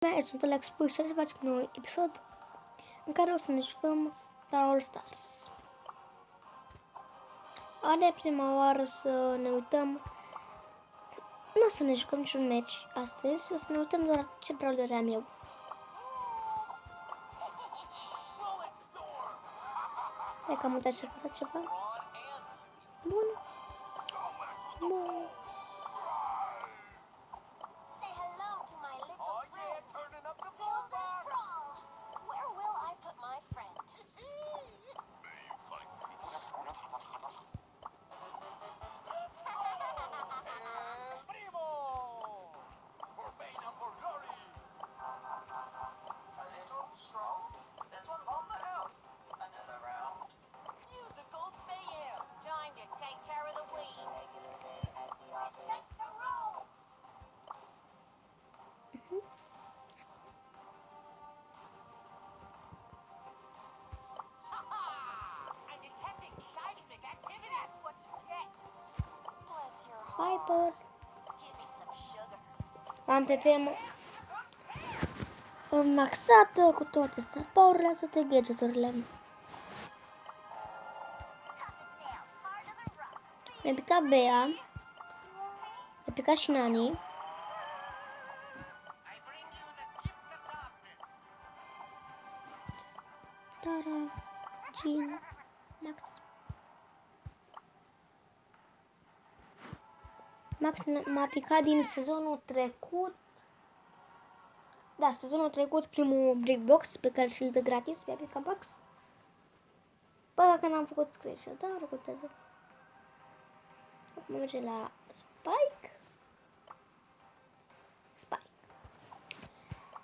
Mai sunt Alex Pui și să facem un nou episod în care o să ne jucăm la All Stars. Are prima oară să ne uităm. Nu o să ne jucăm niciun match astăzi, o să ne uităm doar ce brawler am eu. Hai că am uitat ceva. Bun. Bun. Hyper. Am pe maxată cu toate star power-urile, toate gadget-urile. Mi-a picat Bea. Mi-a picat și Nani. Tara, Jean, Max. Max m-a picat din sezonul trecut. Da, sezonul trecut, primul Brick Box pe care și-l dă gratis, mi-a picat Max. Bă, dacă n-am făcut screenshot, dar nu recutează. Acum merge la Spike.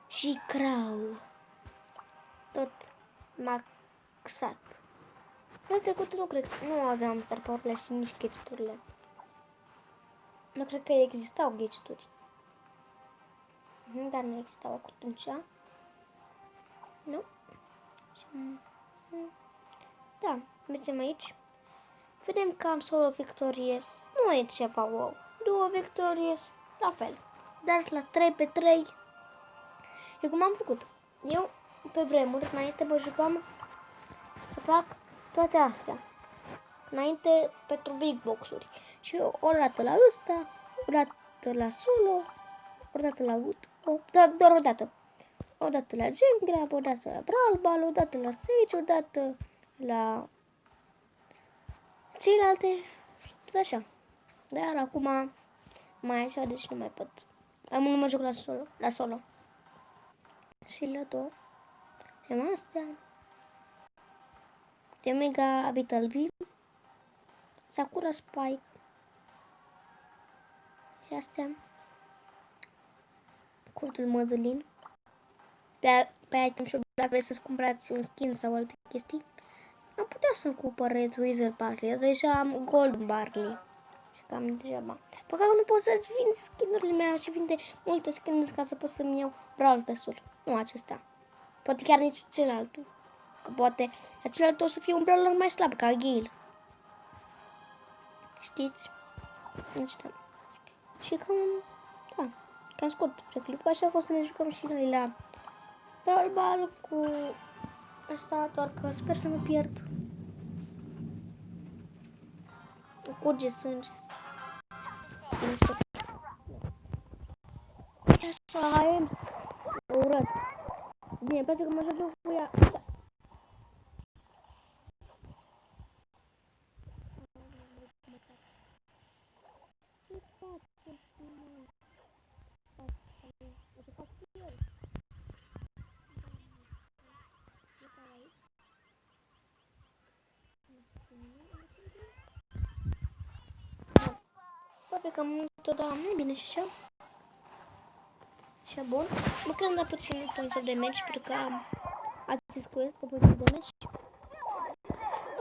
Și Crow. Tot maxat. De trecut nu cred, nu aveam star power-urile și nici gadget-urile. Nu cred că existau gadget-uri. Dar nu existau atunci. Nu? Da, mergem aici. Vedem că am solo victorious. Nu e ceva wow. Duo victorious, la fel. Dar la 3-3. Eu cum am făcut? Eu, pe vremuri, înainte mă jucam să fac toate astea. Înainte pentru big box-uri. Și eu o dată la ăsta, o dată la solo, o dată la doar o dată. O dată la Gem Grab, o dată la Brawl Ball, o dată la Sage, o dată la celelalte, tot așa. Dar acum mai așa, deci nu mai pot. Nu mă joc la solo. Și la două. Facem astea. De Mega Vitalby, Sakura Spike. Și astea. Cuvântul Madeline. Pe item shop, dacă vreți să-ți cumpărați un skin sau alte chestii, am putea să-mi cumpăr Red Wizard Barley. Deja am Gold Barley. Și cam degeaba. Păcat că nu pot să-ți vin skin-urile mele și vinde multe skin-uri ca să pot să-mi iau Brawl Pass-ul. Nu acesta. Poate chiar nici celălalt. Că poate celălalt o să fie un brawler mai slab ca Gale. Știți? Deci da. Și cam, da, cam scurt clipul, așa că o să ne jucăm și noi la Brawl Ball cu asta, doar că sper să nu pierd. Curge sânge. Ce să ai? Urât. Bine, place că mă joc cu ea. Poate că întotdeauna nu e bine și așa. Așa, bun. Măcar am dat puțin puncte de match, pentru că am acest quest cu puncte de match.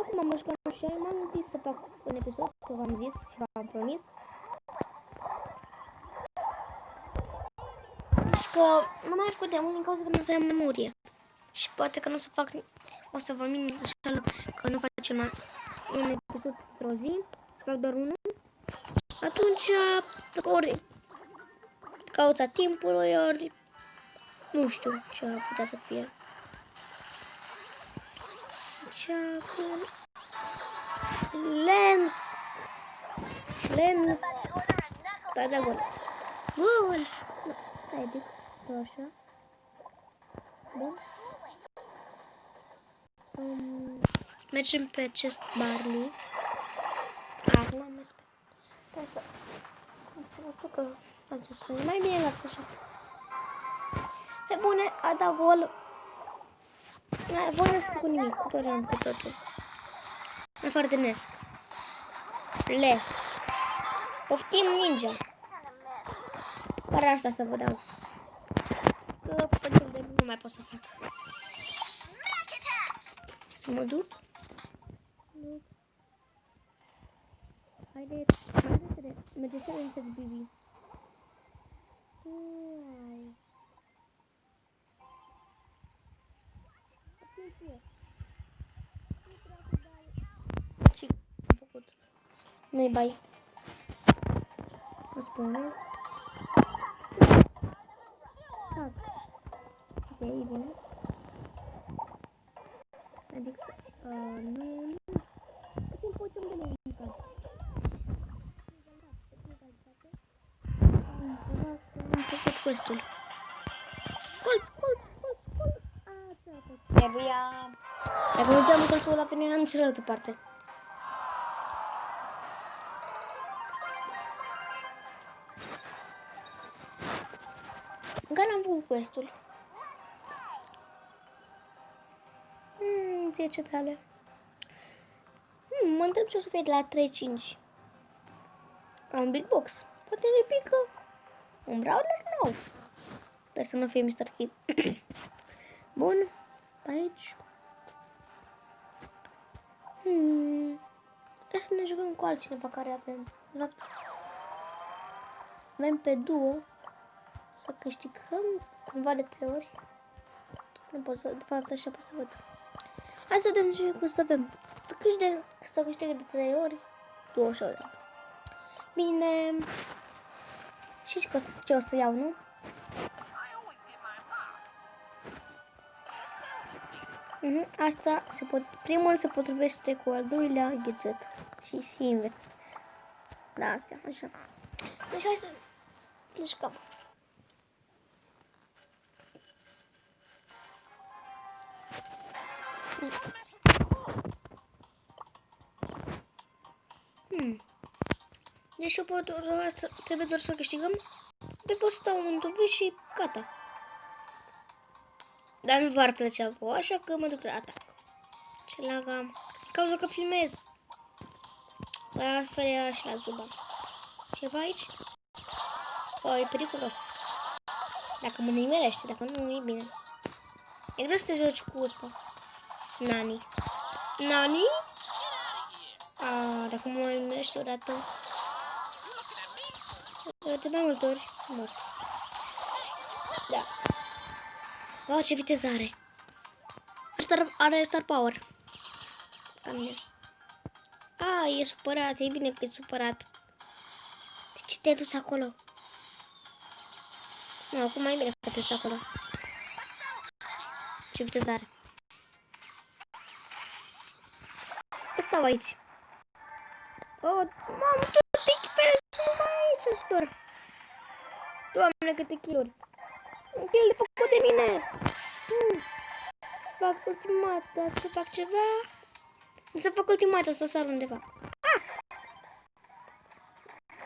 Acum mă jucam așa, m-am zis să fac un episod, că v-am zis și v-am promis. Deci că nu mai aș putea mult din cauza că nu aveam memorie. Și poate că nu o să fac, o să vă mint așa că nu facem un episod într-o zi, fac doar unul. Atunci, ori cauza timpului, ori Nu știu ce ar putea să fie. Lens. Da, da, gol. Gol. Hai, dic. Așa. Bun. Mergem pe acest Barley. Nu am mers pe să... Să vă spun că a zis mai bine lasă așa. Pe bune, a dat gol. Voi nu spun cu nimic, doar am pe totul. În afară de Nesc. Les. Poftim ninja. Doar asta să vă dau. Că pentru de nu mai pot să fac. Să mă duc. Haideți, mai repede. Merge și înainte de Bibi. Ce am făcut? Nu-i bai. O spune. Ok, e bine. Adică, nu. Puțin putem de la unicat. Am făcut quest-ul. Colț. Trebuia... Dacă nu geamul să la până în cealaltă parte. Încă n-am făcut quest-ul. Ție ce tale. Mă întreb ce o să fie de la 3-5. Am Big Box. Poate ne pică un Brawler nou. Dar să nu fie Mr. Key. Bun. Pe aici. Hai să ne jucăm cu altcineva care avem. De fapt, avem pe duo. Să câștigăm cumva de 3 ori. Nu pot să, de fapt așa pot să văd. Hai să vedem ce cum să avem. Să câștigă de 3 ori. 2 ori. Bine. Și ce o să iau, nu? Asta primul se potrivește cu al doilea gadget. Și invers. Da, astea, așa. Deci hai să ne jucăm. Deci eu trebuie doar să câștigăm. Pe pot stau în dubii și gata. Dar nu v-ar plăcea vouă, așa că mă duc la atac. Ce lagam. Cauza că filmez. La fel era și la Zuba. Ceva aici? O, e periculos. Dacă mă nimerește, dacă nu, e bine. E vreau să te joci cu Uspa. Nani? Dacă mă nimerește o dată. De mai multe ori să mor. Da. Wow, ce viteză are. Are star power. Ca mine. E supărat. E bine că e supărat. De ce te-ai dus acolo? Nu, acum mai bine că te-ai dus acolo. Ce viteză are. Stau aici. Mamă, tu te echipezi numai aici, ajutor. Doamne, câte kill-uri. Kill de făcut de mine. Fac ultimata, să fac ceva. Să fac ultimata, să sar undeva.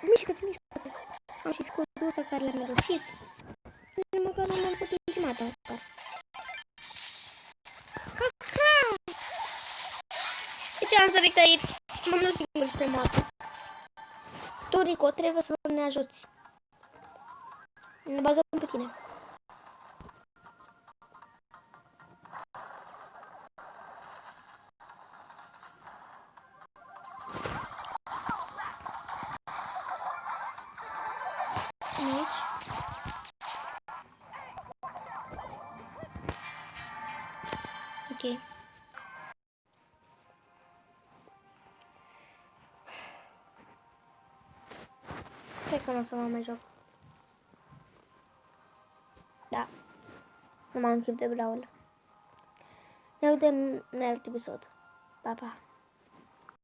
Mișcă-te. Am și scutul ăsta care l-am mirosit. Nici măcar nu m-am făcut ultimata. De ce am sărit aici? M-am dus singur să moară. Tu, Rico, trebuie să ne ajuți. Ne bazăm pe tine. Ok. Cred că nu o să mă mai joc. Da. Nu m-am chip de Brawl. Ne vedem în alt episod. Pa, pa!